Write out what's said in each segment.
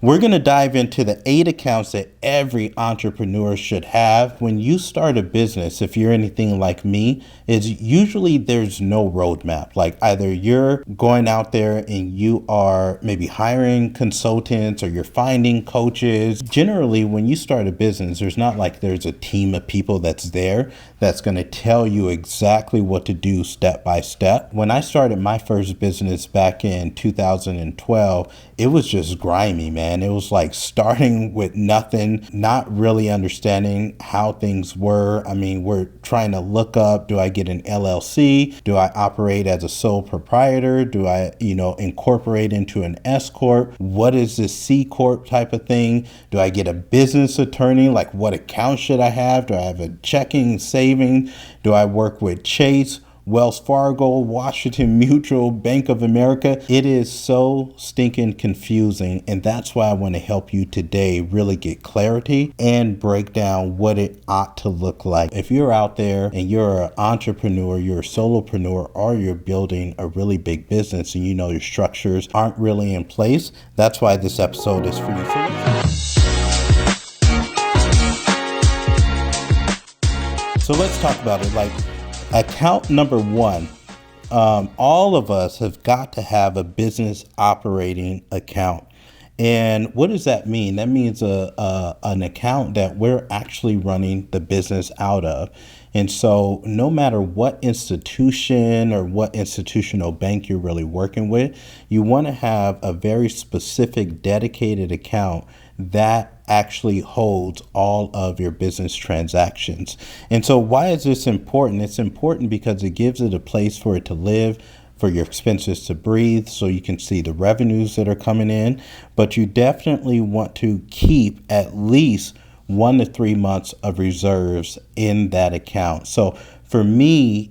We're going to dive into the 8 accounts that every entrepreneur should have. When you start a business, if you're anything like me, is usually there's no roadmap. Like either you're going out there and you are maybe hiring consultants or you're finding coaches. Generally, when you start a business, there's not like there's a team of people that's there that's going to tell you exactly what to do step by step. When I started my first business back in 2012, it was just grimy, man. It was like starting with nothing, not really understanding how things were. I mean, we're trying to look up, do I get an LLC? Do I operate as a sole proprietor? Do I, incorporate into an S Corp? What is this C Corp type of thing? Do I get a business attorney? Like what account should I have? Do I have a checking, saving? Do I work with Chase, Wells Fargo, Washington Mutual, Bank of America? It is so stinking confusing, and that's why I want to help you today really get clarity and break down what it ought to look like. If you're out there and you're an entrepreneur, you're a solopreneur, or you're building a really big business and you know your structures aren't really in place, that's why this episode is for you. So let's talk about it. Like, account number 1, all of us have got to have a business operating account. And what does that mean? That means an account that we're actually running the business out of. And so no matter what institution or what institutional bank you're really working with, you want to have a very specific dedicated account that actually holds all of your business transactions. And so why is this important? It's important because it gives it a place for it to live, for your expenses to breathe, so you can see the revenues that are coming in. But you definitely want to keep at least 1 to 3 months of reserves in that account. So for me,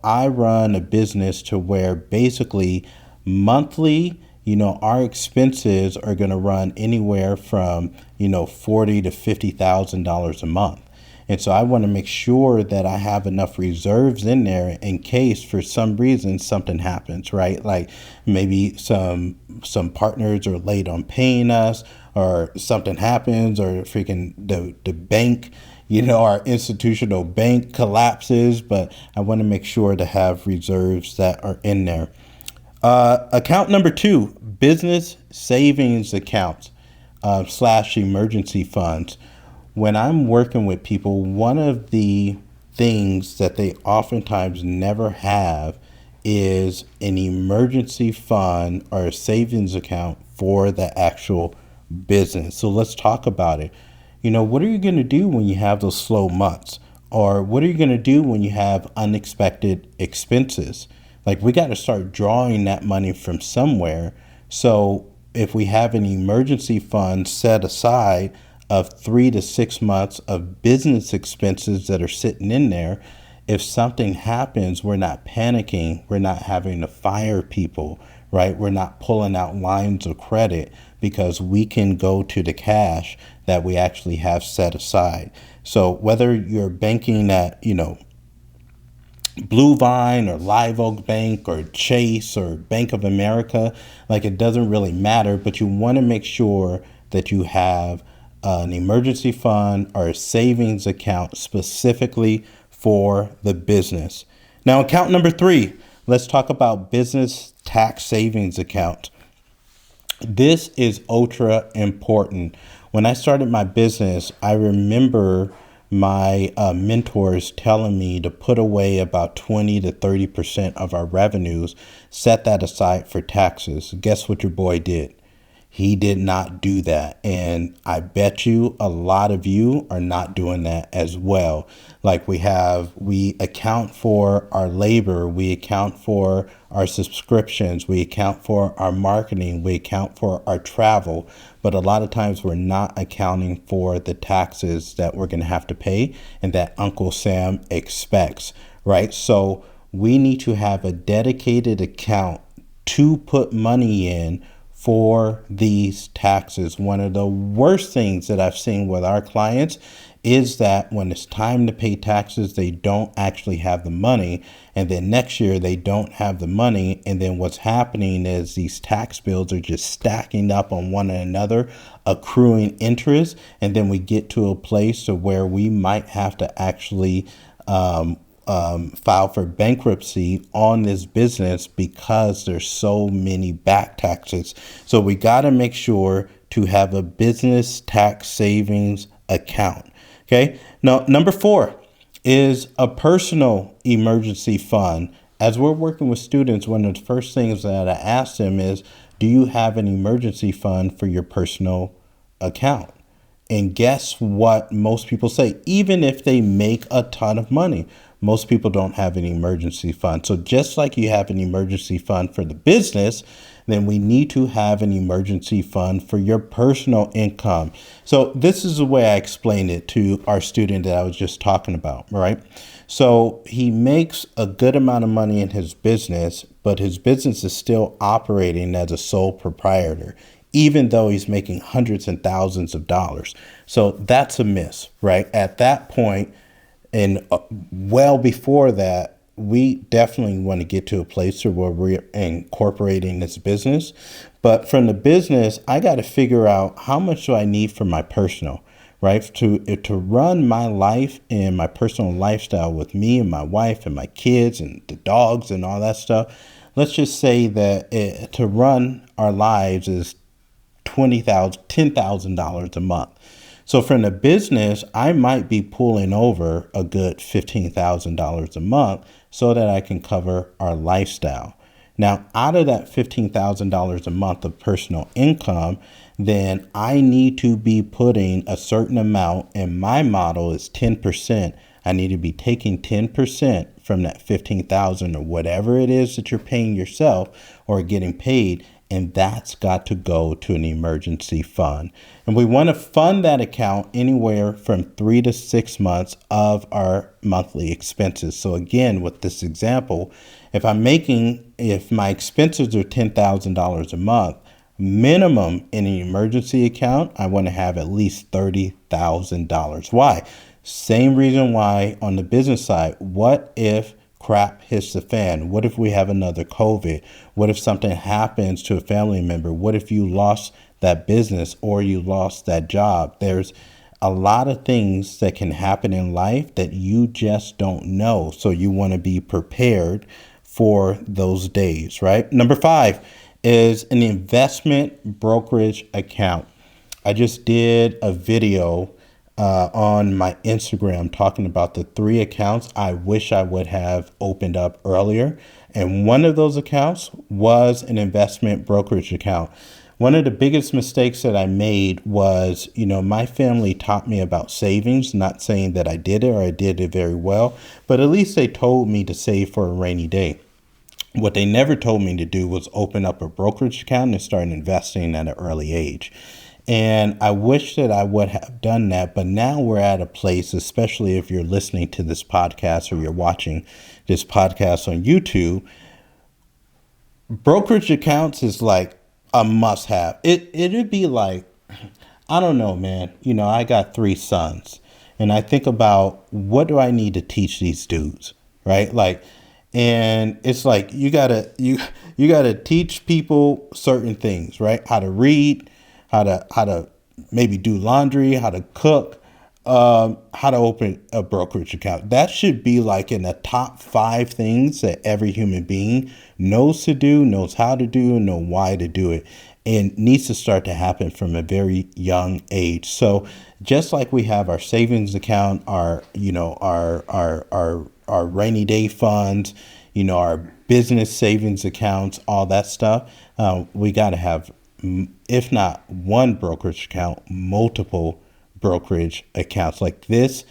I run a business to where basically monthly, our expenses are going to run anywhere from, $40,000 to $50,000 a month. And so I want to make sure that I have enough reserves in there in case for some reason something happens, right? Like maybe some partners are late on paying us, or something happens, or freaking the bank, our institutional bank collapses. But I want to make sure to have reserves that are in there. Account number 2, business savings accounts / emergency funds. When I'm working with people, one of the things that they oftentimes never have is an emergency fund or a savings account for the actual business. So let's talk about it. What are you going to do when you have those slow months? Or what are you going to do when you have unexpected expenses? Like, we got to start drawing that money from somewhere. So if we have an emergency fund set aside of 3 to 6 months of business expenses that are sitting in there, if something happens, we're not panicking. We're not having to fire people, right? We're not pulling out lines of credit because we can go to the cash that we actually have set aside. So whether you're banking at, Blue Vine or Live Oak Bank or Chase or Bank of America, like, it doesn't really matter, but you want to make sure that you have an emergency fund or a savings account specifically for the business. Now, account number 3, let's talk about business tax savings account. This is ultra important. When I started my business, I remember my mentors telling me to put away about 20 to 30% of our revenues, set that aside for taxes. Guess what your boy did? He did not do that. And I bet you a lot of you are not doing that as well. Like, we account for our labor, we account for our subscriptions, we account for our marketing, we account for our travel. But a lot of times we're not accounting for the taxes that we're going to have to pay and that Uncle Sam expects, right? So we need to have a dedicated account to put money in for these taxes. One of the worst things that I've seen with our clients is that when it's time to pay taxes, they don't actually have the money. And then next year they don't have the money. And then what's happening is these tax bills are just stacking up on one another, accruing interest. And then we get to a place of where we might have to actually file for bankruptcy on this business because there's so many back taxes. So we got to make sure to have a business tax savings account. Okay. Now, number 4 is a personal emergency fund. As we're working with students, one of the first things that I ask them is, do you have an emergency fund for your personal account? And guess what most people say? Even if they make a ton of money, most people don't have an emergency fund. So just like you have an emergency fund for the business, then we need to have an emergency fund for your personal income. So this is the way I explained it to our student that I was just talking about, right? So he makes a good amount of money in his business, but his business is still operating as a sole proprietor, even though he's making hundreds and thousands of dollars. So that's a miss, right? At that point, and well before that, we definitely want to get to a place where we're incorporating this business. But from the business, I got to figure out how much do I need for my personal, right? To run my life and my personal lifestyle with me and my wife and my kids and the dogs and all that stuff. Let's just say that to run our lives is $10,000 a month. So from the business, I might be pulling over a good $15,000 a month so that I can cover our lifestyle. Now, out of that $15,000 a month of personal income, then I need to be putting a certain amount, and my model is 10%. I need to be taking 10% from that 15,000 or whatever it is that you're paying yourself or getting paid, and that's got to go to an emergency fund. And we want to fund that account anywhere from 3 to 6 months of our monthly expenses. So again, with this example, if my expenses are $10,000 a month, minimum in an emergency account, I want to have at least $30,000. Why? Same reason why on the business side. What if crap hits the fan? What if we have another COVID? What if something happens to a family member? What if you lost that business or you lost that job? There's a lot of things that can happen in life that you just don't know. So you want to be prepared for those days, right? Number 5 is an investment brokerage account. I just did a video on my Instagram talking about the 3 accounts I wish I would have opened up earlier. And one of those accounts was an investment brokerage account. One of the biggest mistakes that I made was, my family taught me about savings, not saying that I did it or I did it very well, but at least they told me to save for a rainy day. What they never told me to do was open up a brokerage account and start investing at an early age. And I wish that I would have done that, but now we're at a place, especially if you're listening to this podcast or you're watching this podcast on YouTube, brokerage accounts is like a must have. It'd be like, I don't know, man. I got 3 sons and I think about what do I need to teach these dudes, right? And it's like, you gotta teach people certain things, right? How to read, how to maybe do laundry, how to cook, how to open a brokerage account. That should be like in the top 5 things that every human being knows to do, knows how to do, and know why to do it. And needs to start to happen from a very young age. So just like we have our savings account, our rainy day funds, our business savings accounts, all that stuff, we got to have, if not one brokerage account, multiple brokerage accounts. Like this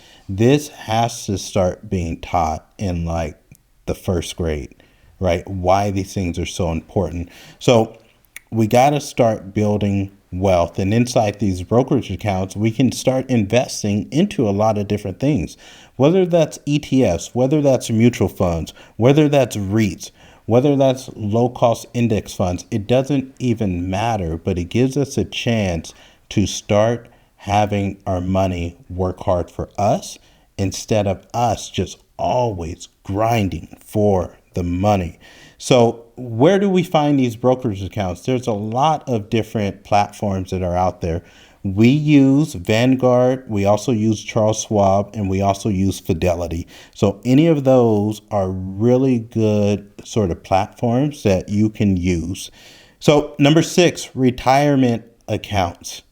has to start being taught in like the 1st grade, right? Why these things are so important. So we got to start building wealth, and inside these brokerage accounts, we can start investing into a lot of different things, whether that's ETFs, whether that's mutual funds, whether that's REITs, whether that's low cost index funds, it doesn't even matter, but it gives us a chance to start having our money work hard for us instead of us just always grinding for the money. So where do we find these brokerage accounts? There's a lot of different platforms that are out there. We use Vanguard, we also use Charles Schwab, and we also use Fidelity. So any of those are really good sort of platforms that you can use. So number 6, retirement accounts.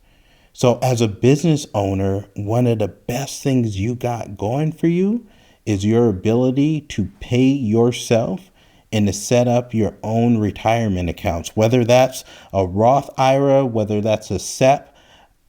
So as a business owner, one of the best things you got going for you is your ability to pay yourself and to set up your own retirement accounts, whether that's a Roth IRA, whether that's a SEP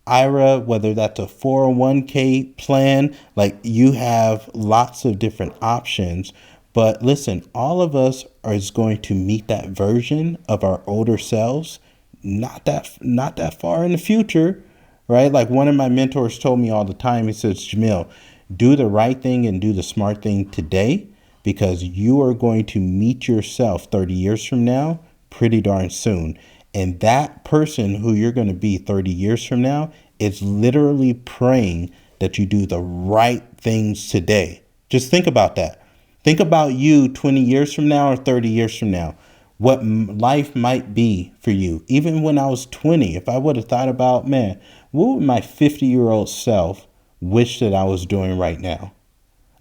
IRA, whether that's a 401k plan. Like, you have lots of different options. But listen, all of us is going to meet that version of our older selves not that far in the future, right? Like, one of my mentors told me all the time, he says, Jamil, do the right thing and do the smart thing today, because you are going to meet yourself 30 years from now pretty darn soon. And that person who you're going to be 30 years from now is literally praying that you do the right things today. Just think about that. Think about you 20 years from now or 30 years from now, what life might be for you. Even when I was 20, if I would have thought about, man, what would my 50-year-old self wish that I was doing right now?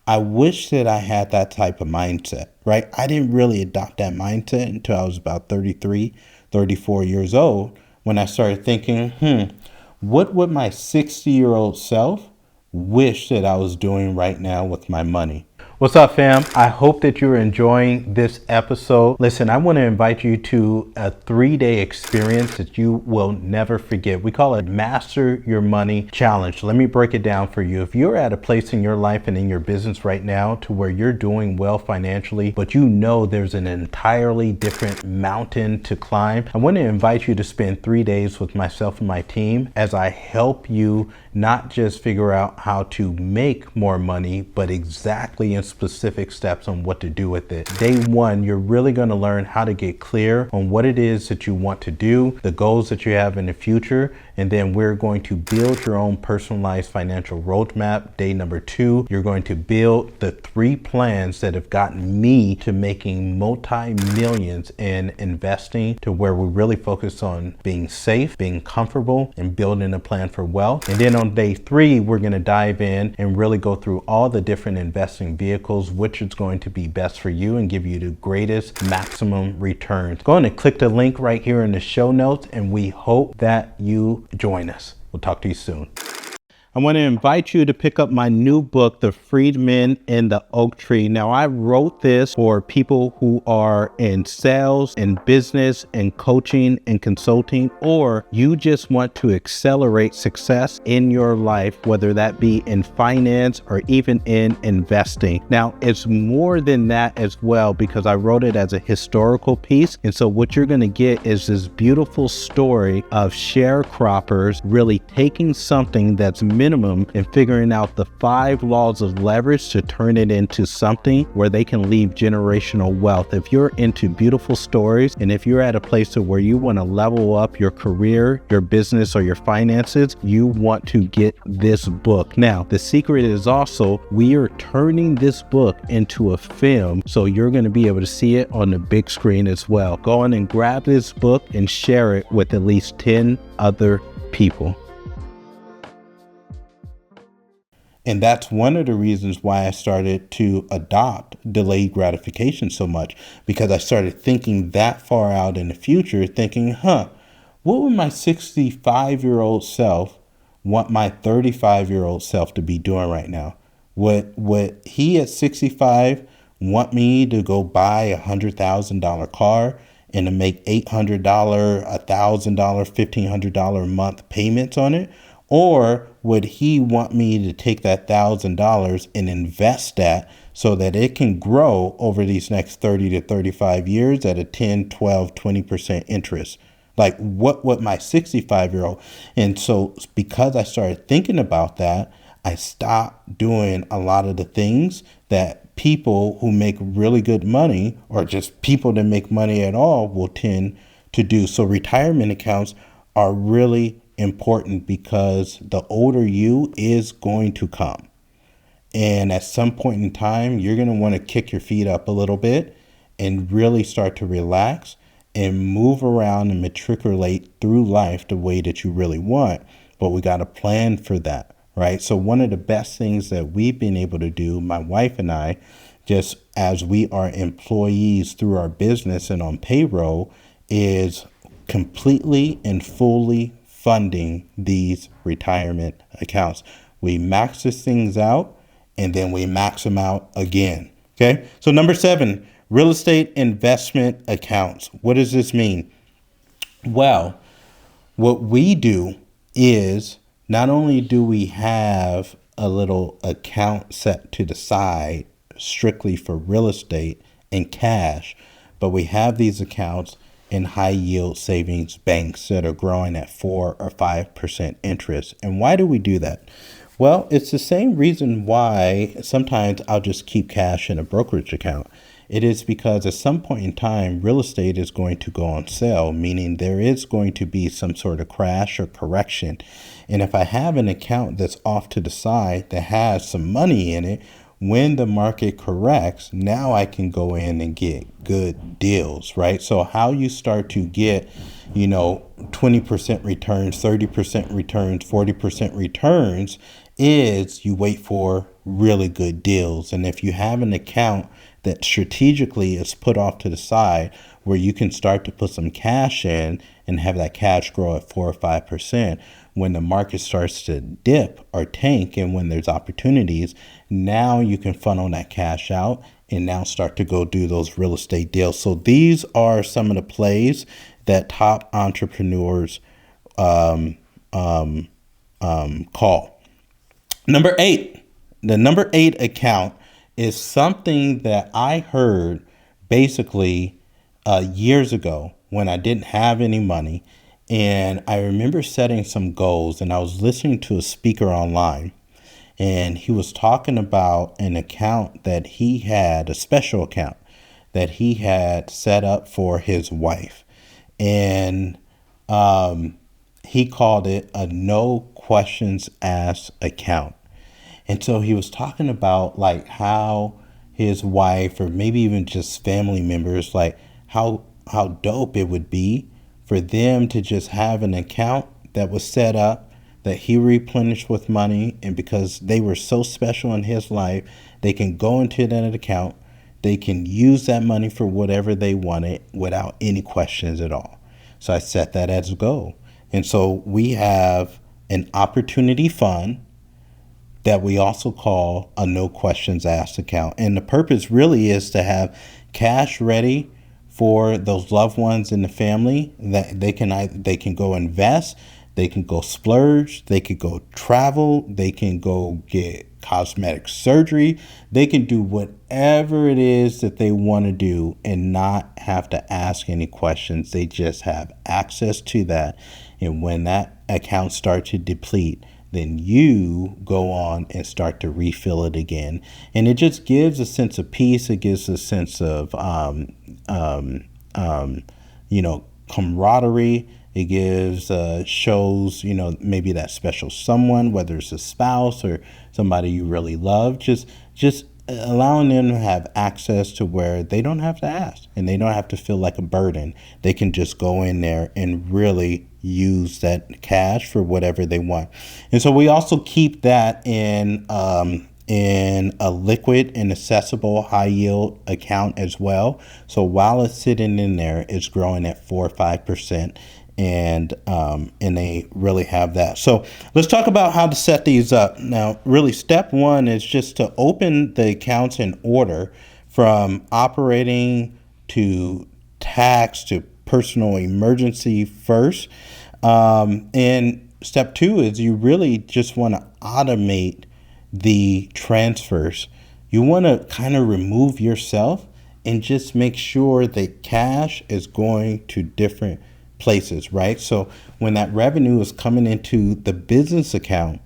I wish that I had that type of mindset, right? I didn't really adopt that mindset until I was about 33, 34 years old, when I started thinking, what would my 60-year-old self wish that I was doing right now with my money? What's up, fam? I hope that you're enjoying this episode. Listen, I want to invite you to a 3-day experience that you will never forget. We call it Master Your Money Challenge. Let me break it down for you. If you're at a place in your life and in your business right now to where you're doing well financially, but you know there's an entirely different mountain to climb, I want to invite you to spend 3 days with myself and my team as I help you not just figure out how to make more money, but exactly in specific steps on what to do with it. Day 1, you're really going to learn how to get clear on what it is that you want to do, the goals that you have in the future, and then we're going to build your own personalized financial roadmap. Day number 2, you're going to build the 3 plans that have gotten me to making multi-millions in investing, to where we really focus on being safe, being comfortable, and building a plan for wealth. And then on day 3, we're going to dive in and really go through all the different investing vehicles, which is going to be best for you and give you the greatest maximum returns. Go ahead and click the link right here in the show notes, and we hope that you join us. We'll talk to you soon. I want to invite you to pick up my new book, The Freedman and the Oak Tree. Now, I wrote this for people who are in sales and business and coaching and consulting, or you just want to accelerate success in your life, whether that be in finance or even in investing. Now, it's more than that as well, because I wrote it as a historical piece. And so what you're going to get is this beautiful story of sharecroppers really taking something that's minimum and figuring out the 5 laws of leverage to turn it into something where they can leave generational wealth. If you're into beautiful stories, and if you're at a place to where you want to level up your career, your business, or your finances, you want to get this book. Now, the secret is also we are turning this book into a film, so you're going to be able to see it on the big screen as well. Go on and grab this book and share it with at least 10 other people. And that's one of the reasons why I started to adopt delayed gratification so much, because I started thinking that far out in the future, thinking, what would my 65-year-old self want my 35-year-old self to be doing right now? Would he at 65 want me to go buy a $100,000 car and to make $800, $1,000, $1,500 a month payments on it? Or would he want me to take that $1,000 and invest that so that it can grow over these next 30 to 35 years at a 10, 12, 20% interest? Like, what would my 65-year-old? And so because I started thinking about that, I stopped doing a lot of the things that people who make really good money, or just people that make money at all, will tend to do. So retirement accounts are really important because the older you is going to come. And at some point in time, you're going to want to kick your feet up a little bit and really start to relax and move around and matriculate through life the way that you really want. But we got to plan for that, right? So one of the best things that we've been able to do, my wife and I, just as we are employees through our business and on payroll, is completely and fully funding these retirement accounts. We max these things out and then we max them out again. Okay. So number 7, real estate investment accounts. What does this mean? Well, what we do is not only do we have a little account set to the side strictly for real estate and cash, but we have these accounts in high yield savings banks that are growing at 4 or 5% interest. And why do we do that? Well, it's the same reason why sometimes I'll just keep cash in a brokerage account. It is because at some point in time, real estate is going to go on sale, meaning there is going to be some sort of crash or correction. And if I have an account that's off to the side that has some money in it, when the market corrects, now I can go in and get good deals, right? So how you start to get, 20% returns, 30% returns, 40% returns is you wait for really good deals. And if you have an account that strategically is put off to the side where you can start to put some cash in and have that cash grow at 4 or 5%, when the market starts to dip or tank and when there's opportunities, now you can funnel that cash out and now start to go do those real estate deals. So these are some of the plays that top entrepreneurs call. Number 8, the number 8 account is something that I heard basically years ago when I didn't have any money. And I remember setting some goals, and I was listening to a speaker online, and he was talking about an account that he had, a special account that he had set up for his wife. And he called it a no questions asked account. And so he was talking about like how his wife, or maybe even just family members, like how dope it would be for them to just have an account that was set up that he replenished with money. And because they were so special in his life, they can go into that account. They can use that money for whatever they wanted without any questions at all. So I set that as a goal. And so we have an opportunity fund that we also call a no questions asked account. And the purpose really is to have cash ready for those loved ones in the family that they can go invest, they can go splurge, they could go travel, they can go get cosmetic surgery, they can do whatever it is that they want to do and not have to ask any questions. They just have access to that. And when that account starts to deplete, then you go on and start to refill it again. And it just gives a sense of peace. It gives a sense of, camaraderie. It gives, shows, maybe that special someone, whether it's a spouse or somebody you really love, just allowing them to have access to where they don't have to ask and they don't have to feel like a burden. They can just go in there and really use that cash for whatever they want. And so we also keep that in a liquid and accessible high yield account as well. So while it's sitting in there, it's growing at 4 or 5%. And they really have that. So let's talk about how to set these up. Now, really, step 1 is just to open the accounts in order from operating to tax to personal emergency first. And step 2 is you really just want to automate the transfers. You want to kind of remove yourself and just make sure that cash is going to different places, right? So when that revenue is coming into the business account,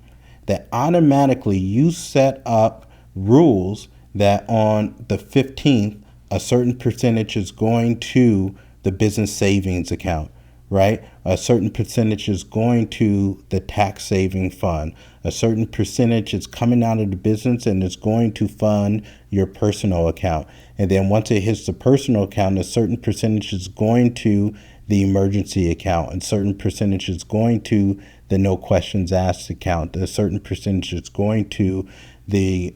that automatically you set up rules that on the 15th, a certain percentage is going to the business savings account, right? A certain percentage is going to the tax saving fund. A certain percentage is coming out of the business and is going to fund your personal account. And then once it hits the personal account, a certain percentage is going to the emergency account, and certain percentage is going to the no questions asked account. A certain percentage is going to the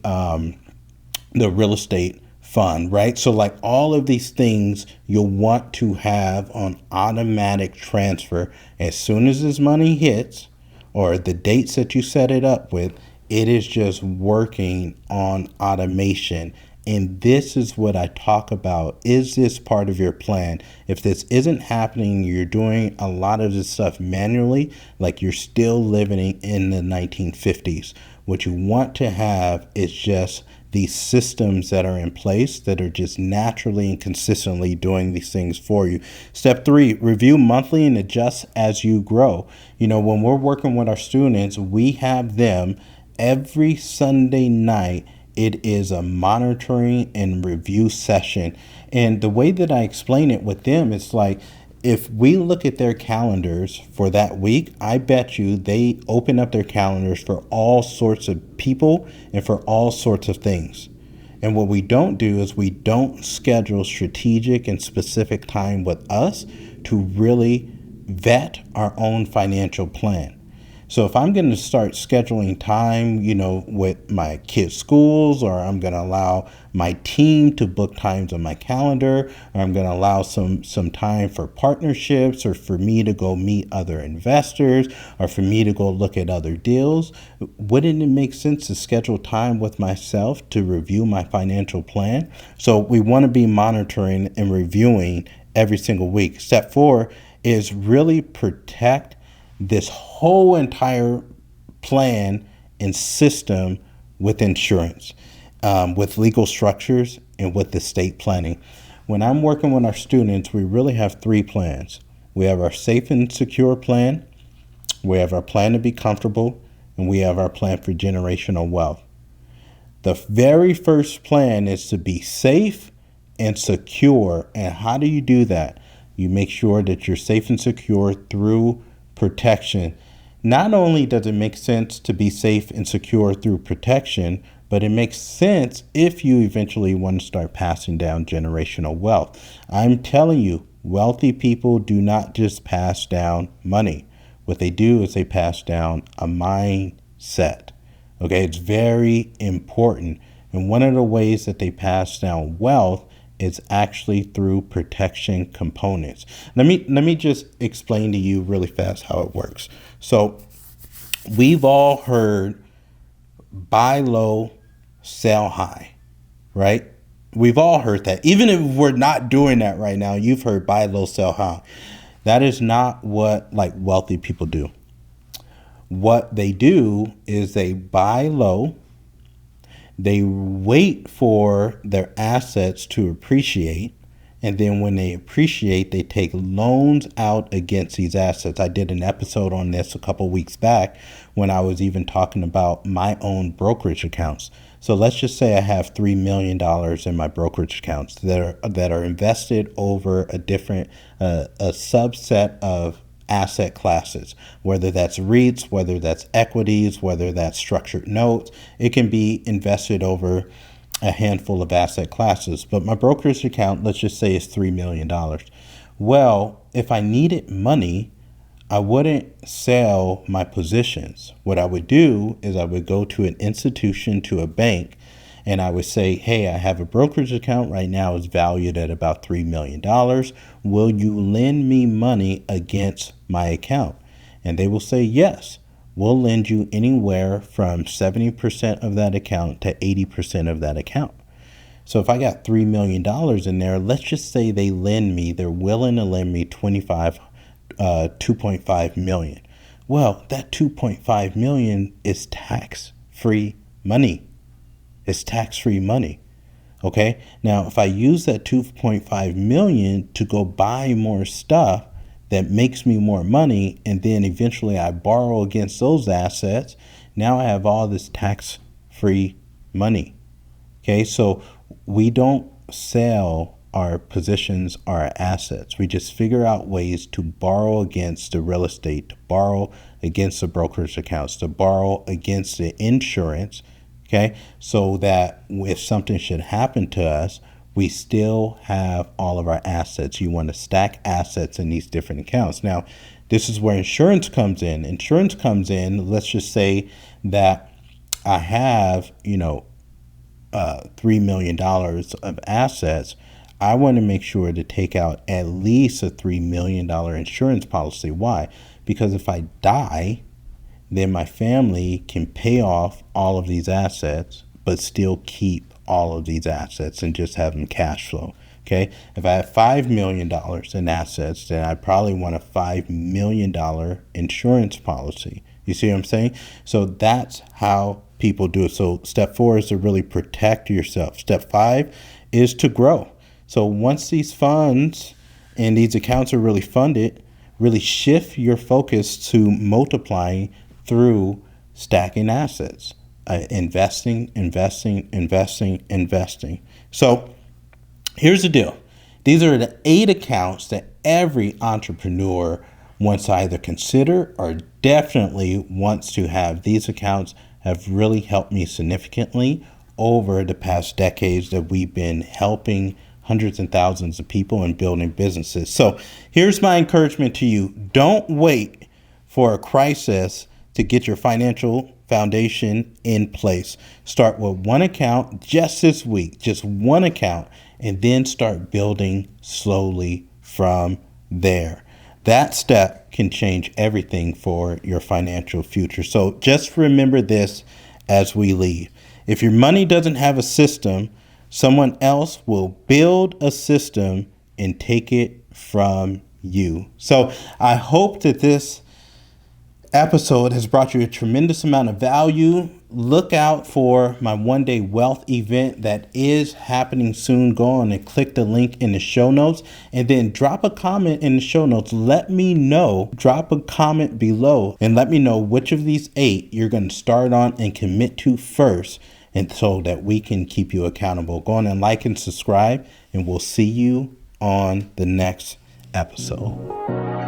real estate fund, right? So like all of these things you'll want to have on automatic transfer. As soon as this money hits, or the dates that you set it up with, it is just working on automation. And this is what I talk about. Is this part of your plan? If this isn't happening, you're doing a lot of this stuff manually, like you're still living in the 1950s. What you want to have is just these systems that are in place that are just naturally and consistently doing these things for you. Step 3, review monthly and adjust as you grow. You know, when we're working with our students, we have them every Sunday night. It is a monitoring and review session. And the way that I explain it with them, it's like, if we look at their calendars for that week, I bet you they open up their calendars for all sorts of people and for all sorts of things. And what we don't do is we don't schedule strategic and specific time with us to really vet our own financial plan. So if I'm going to start scheduling time, you know, with my kids' schools, or I'm going to allow my team to book times on my calendar, or I'm going to allow some time for partnerships, or for me to go meet other investors, or for me to go look at other deals, wouldn't it make sense to schedule time with myself to review my financial plan? So we want to be monitoring and reviewing every single week. Step 4 is really protect this whole entire plan and system with insurance, with legal structures, and with estate planning. When I'm working with our students, we really have 3 plans. We have our safe and secure plan, we have our plan to be comfortable, and we have our plan for generational wealth. The very first plan is to be safe and secure. And how do you do that? You make sure that you're safe and secure through protection. Not only does it make sense to be safe and secure through protection, but it makes sense if you eventually want to start passing down generational wealth. I'm telling you, wealthy people do not just pass down money. What they do is they pass down a mindset. Okay, it's very important. And one of the ways that they pass down wealth is actually through protection components. Let me just explain to you really fast how it works. So we've all heard buy low, sell high, right? We've all heard that. Even if we're not doing that right now, you've heard buy low, sell high. That is not what like wealthy people do. What they do is they buy low, they wait for their assets to appreciate, and then when they appreciate, they take loans out against these assets. I did an episode on this a couple weeks back when I was even talking about my own brokerage accounts. So let's just say I have $3 million in my brokerage accounts that are invested over a subset of asset classes, whether that's REITs, whether that's equities, whether that's structured notes. It can be invested over a handful of asset classes. But my brokerage account, let's just say, is $3 million. Well, if I needed money, I wouldn't sell my positions. What I would do is I would go to an institution, to a bank, and I would say, hey, I have a brokerage account right now. It's valued at about $3 million. Will you lend me money against my account? And they will say, yes, we'll lend you anywhere from 70% of that account to 80% of that account. So if I got $3 million in there, let's just say they're willing to lend me 2.5 million. Well, that 2.5 million is tax-free money. It's tax-free money. Okay. Now, if I use that 2.5 million to go buy more stuff that makes me more money, and then eventually I borrow against those assets, now I have all this tax-free money. Okay, so we don't sell our positions, our assets. We just figure out ways to borrow against the real estate, to borrow against the brokerage accounts, to borrow against the insurance. Okay, so that if something should happen to us, we still have all of our assets. You want to stack assets in these different accounts. Now, this is where insurance comes in. Insurance comes in, let's just say that I have, $3 million of assets. I want to make sure to take out at least a $3 million insurance policy. Why? Because if I die, then my family can pay off all of these assets, but still keep all of these assets and just have them cash flow. Okay. If I have $5 million in assets, then I probably want a $5 million insurance policy. You see what I'm saying? So that's how people do it. So step 4 is to really protect yourself. Step 5 is to grow. So once these funds and these accounts are really funded, really shift your focus to multiplying through stacking assets, investing. So here's the deal. These are the 8 accounts that every entrepreneur wants to either consider or definitely wants to have. These accounts have really helped me significantly over the past decades that we've been helping hundreds and thousands of people and building businesses. So here's my encouragement to you. Don't wait for a crisis to get your financial foundation in place. Start with one account just this week, just one account, and then start building slowly from there. That step can change everything for your financial future. So just remember this as we leave. If your money doesn't have a system, someone else will build a system and take it from you. So I hope that this episode has brought you a tremendous amount of value. Look out for my one-day wealth event that is happening soon. Go on and click the link in the show notes and then drop a comment in the show notes. Let me know, drop a comment below and let me know which of these 8 you're going to start on and commit to first, and so that we can keep you accountable. Go on and like and subscribe, and we'll see you on the next episode.